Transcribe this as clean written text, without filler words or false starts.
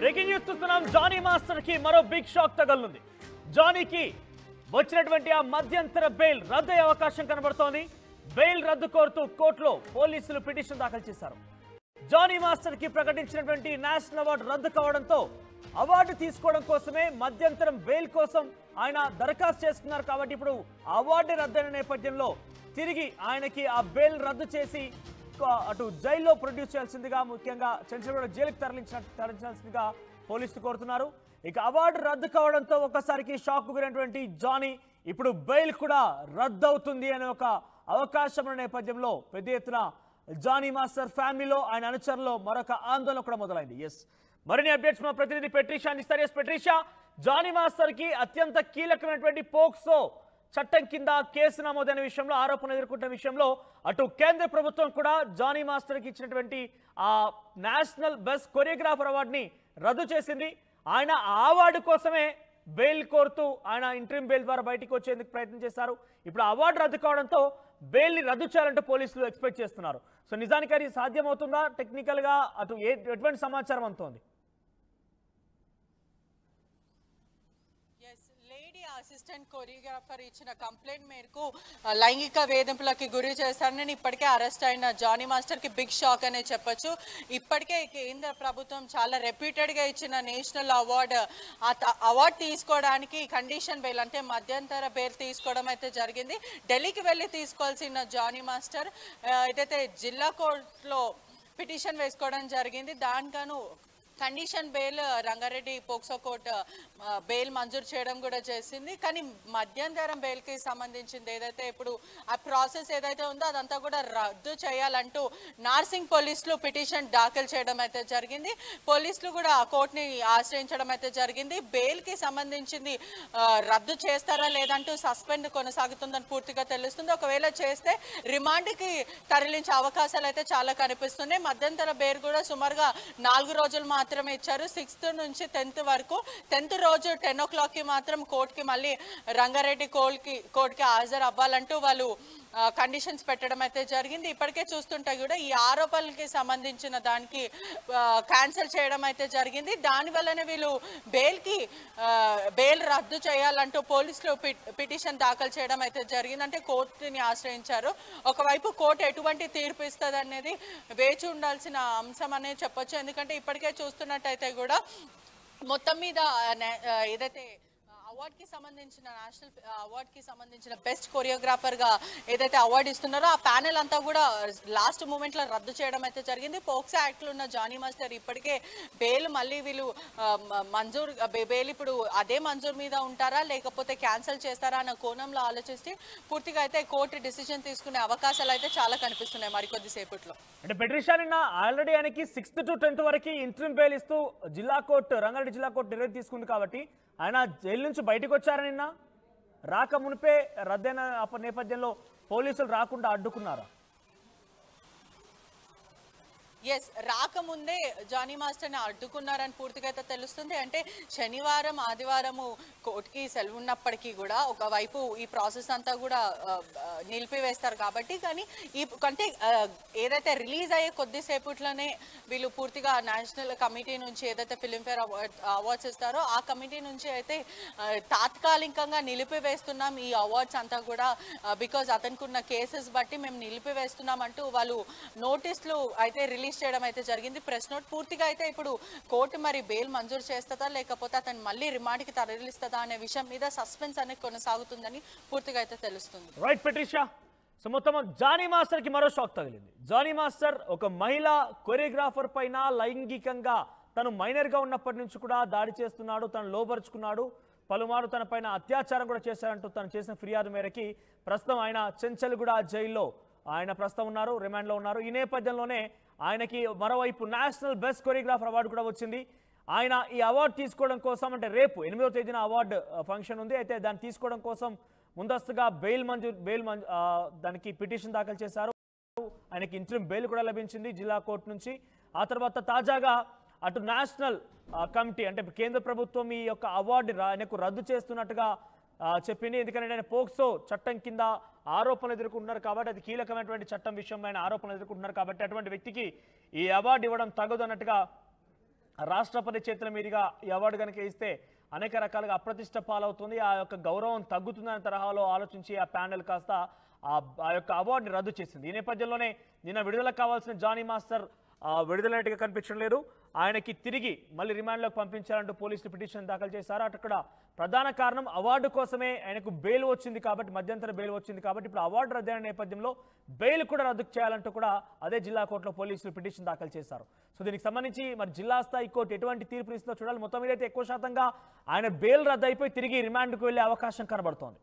Breaking news చూస్తున్నాం. Johnny master కి మరో బిగ్ షాక్ తగలనుంది. జానీకి వచ్చినటువంటి ఆ మధ్యంతర బెయిల్ రద్దు అయ్యే అవకాశం కనబడుతోంది. బెయిల్ రద్దు కోరుతూ కోర్టులో పోలీసులు పిటిషన్ దాఖలు చేశారు. జానీ మాస్టర్ కి ప్రకటించినటువంటి నేషనల్ అవార్డు రద్దు కావడంతో అవార్డు తీసుకోవడం కోసమే మధ్యంతరం బెయిల్ కోసం ఆయన దరఖాస్తు చేసుకున్నారు. కాబట్టి ఇప్పుడు అవార్డు రద్దయిన నేపథ్యంలో తిరిగి ఆయనకి ఆ బెయిల్ రద్దు చేసి అటు జైల్లో ప్రొడ్యూస్ చేయాల్సిందిగా, ముఖ్యంగా చెంచలగూడ జైలుకి తరలించాల్సిందిగా పోలీసులు కోరుతున్నారు. ఇక అవార్డు రద్దు కావడంతో ఒక్కసారికి షాక్ గురైనటువంటి జానీ ఇప్పుడు బెయిల్ కూడా రద్దు అవుతుంది అనే ఒక అవకాశం ఉన్న నేపథ్యంలో పెద్ద ఎత్తున జానీ మాస్టర్ ఫ్యామిలీలో, ఆయన అనుచరులో మరొక ఆందోళన కూడా మొదలైంది. ఎస్, మరిన్ని అప్డేట్స్ మా ప్రతినిధి పెట్రిషా అందిస్తారు. ఎస్ పెట్రిషా, జానీ మాస్టర్ కి అత్యంత కీలకమైనటువంటి పోక్సో చట్టం కింద కేసు నమోదైన విషయంలో, ఆరోపణలు ఎదుర్కొంటున్న విషయంలో అటు కేంద్ర ప్రభుత్వం కూడా జానీ మాస్టర్కి ఇచ్చినటువంటి ఆ నేషనల్ బెస్ట్ కొరియోగ్రాఫర్ అవార్డుని రద్దు చేసింది. ఆయన ఆ అవార్డు కోసమే బెయిల్ కోరుతూ ఆయన ఇంట్రీమ్ బెయిల్ ద్వారా బయటికి వచ్చేందుకు ప్రయత్నం చేశారు. ఇప్పుడు అవార్డు రద్దు కావడంతో బెయిల్ని రద్దు చేయాలంటే పోలీసులు ఎక్స్పెక్ట్ చేస్తున్నారు. సో నిజానికి అది సాధ్యమవుతుందా? టెక్నికల్గా అటు ఎటువంటి సమాచారం అందుతోంది? అసిస్టెంట్ కొరియోగ్రాఫర్ ఇచ్చిన కంప్లైంట్ మేరకు లైంగిక వేధింపులకి గురి చేస్తారని ఇప్పటికే అరెస్ట్ అయిన జానీ మాస్టర్ కి బిగ్ షాక్ అనే చెప్పొచ్చు. ఇప్పటికే కేంద్ర ప్రభుత్వం చాలా రెప్యూటెడ్గా ఇచ్చిన నేషనల్ అవార్డు తీసుకోవడానికి కండిషన్ బెయిల్ అంటే మధ్యంతర బెయిల్ తీసుకోవడం అయితే జరిగింది. ఢిల్లీకి వెళ్ళి తీసుకోవాల్సిన జానీ మాస్టర్ ఏదైతే జిల్లా కోర్టులో పిటిషన్ వేసుకోవడం జరిగింది. దానికను condition bail Rangareddy POCSO court bail మంజూరు చేయడం కూడా చేసింది. కానీ మధ్యంతరం బెయిల్కి సంబంధించింది ఏదైతే ఇప్పుడు ఆ ప్రాసెస్ ఏదైతే ఉందో అదంతా కూడా రద్దు చేయాలంటూ నార్సింగ్ పోలీసులు పిటిషన్ దాఖలు చేయడం అయితే జరిగింది. పోలీసులు కూడా ఆ కోర్టుని ఆశ్రయించడం అయితే జరిగింది. బెయిల్కి సంబంధించింది రద్దు చేస్తారా లేదంటూ సస్పెండ్ కొనసాగుతుందని పూర్తిగా తెలుస్తుంది. ఒకవేళ చేస్తే రిమాండ్కి తరలించే అవకాశాలు అయితే చాలా కనిపిస్తున్నాయి. మధ్యంతర బెయిల్ కూడా సుమారుగా 4 రోజులు మాత్రమే ఇచ్చారు. 6th నుంచి 10th వరకు. 10th రోజు 10 o'clockకి మాత్రం కోర్టుకి మళ్ళీ రంగారెడ్డి కోర్టుకి హాజరు అవ్వాలంటూ వాళ్ళు కండిషన్స్ పెట్టడం అయితే జరిగింది. ఇప్పటికే చూస్తుంటే కూడా ఈ ఆరోపణలకి సంబంధించిన దానికి క్యాన్సిల్ చేయడం అయితే జరిగింది. దానివల్లనే వీళ్ళు బెయిల్ రద్దు చేయాలంటూ పోలీసులు పిటిషన్ దాఖలు చేయడం అయితే జరిగింది. అంటే కోర్టుని ఆశ్రయించారు. ఒకవైపు కోర్టు ఎటువంటి తీర్పు ఇస్తుంది అనేది వేచి ఉండాల్సిన అంశం అనే చెప్పొచ్చు. ఎందుకంటే ఇప్పటికే చూస్తున్నట్టయితే కూడా మొత్తం మీద ఏదైతే అవార్డుకి సంబంధించిన నేషనల్ అవార్డుకి సంబంధించిన బెస్ట్ కొరియోగ్రాఫర్గా ఏదైతే అవార్డు ఇస్తున్నారో ఆ ప్యానెల్ అంతా కూడా లాస్ట్ మూమెంట్లో రద్దు చేయడం అయితే జరిగింది. పోక్సో యాక్ట్లో ఉన్న జానీ మాస్టర్ ఇప్పటికే బెయిల్ మళ్ళీ వీళ్ళు బెయిల్ ఇప్పుడు అదే మంజూరు మీద ఉంటారా లేకపోతే క్యాన్సిల్ చేస్తారా అన్న కోణంలో ఆలోచిస్తే పూర్తిగా అయితే కోర్టు డిసిజన్ తీసుకునే అవకాశాలు అయితే చాలా కనిపిస్తున్నాయి మరికొద్దిసేపట్లో. అంటే పెట్రిషా నిన్న ఆల్రెడీ ఆయనకి 6th to 10th వరకు ఇంట్రీమ్ బెయిల్ ఇస్తూ రంగారెడ్డి జిల్లా కోర్టు నిర్ణయం తీసుకుంది. కాబట్టి ఆయన జైలు నుంచి బయటకు వచ్చారని నిన్న రాక మునిపే రద్దయిన నేపథ్యంలో పోలీసులు రాకుండా అడ్డుకున్నారా? ఎస్, రాకముందే జానీ మాస్టర్ని అడ్డుకున్నారని పూర్తిగా అయితే తెలుస్తుంది. అంటే శనివారం ఆదివారము కోర్టుకి సెలవు ఉన్నప్పటికీ కూడా ఒకవైపు ఈ ప్రాసెస్ అంతా కూడా నిలిపివేస్తారు కాబట్టి, కానీ అంటే ఏదైతే రిలీజ్ అయ్యే కొద్దిసేపట్లోనే వీళ్ళు పూర్తిగా నేషనల్ కమిటీ నుంచి ఏదైతే ఫిలింఫేర్ అవార్డ్స్ ఇస్తారో ఆ కమిటీ నుంచి అయితే తాత్కాలికంగా నిలిపివేస్తున్నాం ఈ అవార్డ్స్ అంతా కూడా, బికాజ్ అతనికి ఉన్న కేసెస్ బట్టి మేము నిలిపివేస్తున్నాం అంటూ వాళ్ళు నోటీసులు అయితే రిలీజ్ చేయడం అయితే జరిగింది. ప్రెస్ నోట్ పూర్తిగా అయితే ఇప్పుడు కోర్టు మరి బెయిల్ మంజూరు చేస్తుందా లేకపోతే అతను మళ్ళీ రిమాండ్కి తరలిస్తుందా అనే విషయం మీద సస్పెన్స్ అనేది కొనసాగుతుందని పూర్తిగా అయితే తెలుస్తుంది. రైట్ పెట్రిషా. సో మొత్తం జానీ మాస్టర్ కి మరో షాక్ తగిలింది. జానీ మాస్టర్ ఒక మహిళా కొరియోగ్రాఫర్ పైన లైంగికంగా తను మైనర్గా ఉన్నప్పటి నుంచి కూడా దాడి చేస్తున్నాడు, తను లోబరుచుకున్నాడు, పలుమారు తన పైన అత్యాచారం కూడా చేశారంటూ తను చేసిన ఫిర్యాదు మేరకి ప్రస్తుతం ఆయన చెంచల్గూడ జైల్లో ఆయన ప్రస్తుతం ఉన్నారు, రిమాండ్లో ఉన్నారు. ఈ నేపథ్యంలోనే ఆయనకి మరోవైపు నేషనల్ బెస్ట్ కొరియోగ్రాఫర్ అవార్డు కూడా వచ్చింది. ఆయన ఈ అవార్డు తీసుకోవడం కోసం, అంటే రేపు 8వ తేదీన అవార్డు ఫంక్షన్ ఉంది. అయితే దాన్ని తీసుకోవడం కోసం ముందస్తుగా దానికి పిటిషన్ దాఖలు చేశారు. ఆయనకి ఇంట్రీమ్ బెయిల్ కూడా లభించింది జిల్లా కోర్టు నుంచి. ఆ తర్వాత తాజాగా అటు నేషనల్ కమిటీ అంటే కేంద్ర ప్రభుత్వం ఈ యొక్క అవార్డు ఆయనకు రద్దు చేస్తున్నట్టుగా చెప్పింది. ఎందుకంటే ఆయన పోక్సో చట్టం కింద ఆరోపణలు ఎదుర్కొంటున్నారు కాబట్టి, అది కీలకమైనటువంటి చట్టం విషయంలో ఆయన ఆరోపణలు ఎదుర్కొంటున్నారు కాబట్టి అటువంటి వ్యక్తికి ఈ అవార్డు ఇవ్వడం తగదు అన్నట్టుగా రాష్ట్రపతి చేతుల మీదుగా ఈ అవార్డు కనుక ఇస్తే అనేక రకాలుగా అప్రతిష్ట పాలవుతుంది, ఆ యొక్క గౌరవం తగ్గుతుందనే తరహాలో ఆలోచించి ఆ ప్యానెల్ కాస్త ఆ యొక్క అవార్డుని రద్దు చేసింది. ఈ నేపథ్యంలోనే నిన్న విడుదల కావాల్సిన జానీ మాస్టర్ విడుదలైనట్టుగా కనిపించడం లేదు. ఆయనకి తిరిగి మళ్ళీ రిమాండ్లోకి పంపించాలంటూ పోలీసులు పిటిషన్ దాఖలు చేశారు. అక్కడ ప్రధాన కారణం అవార్డు కోసమే ఆయనకు బెయిల్ వచ్చింది కాబట్టి, మధ్యంతర బెయిల్ వచ్చింది కాబట్టి ఇప్పుడు అవార్డు రద్దయిన నేపథ్యంలో బెయిల్ కూడా రద్దు చేయాలంటూ కూడా అదే జిల్లా కోర్టులో పోలీసులు పిటిషన్ దాఖలు చేశారు. సో దీనికి సంబంధించి మరి జిల్లా స్థాయి కోర్టు ఎటువంటి తీర్పు ఇస్తుందో చూడాలి. మొత్తం మీద అయితే ఎక్కువ శాతంగా ఆయన బెయిల్ రద్దు అయిపోయి తిరిగి రిమాండ్కు వెళ్లే అవకాశం కనబడుతోంది.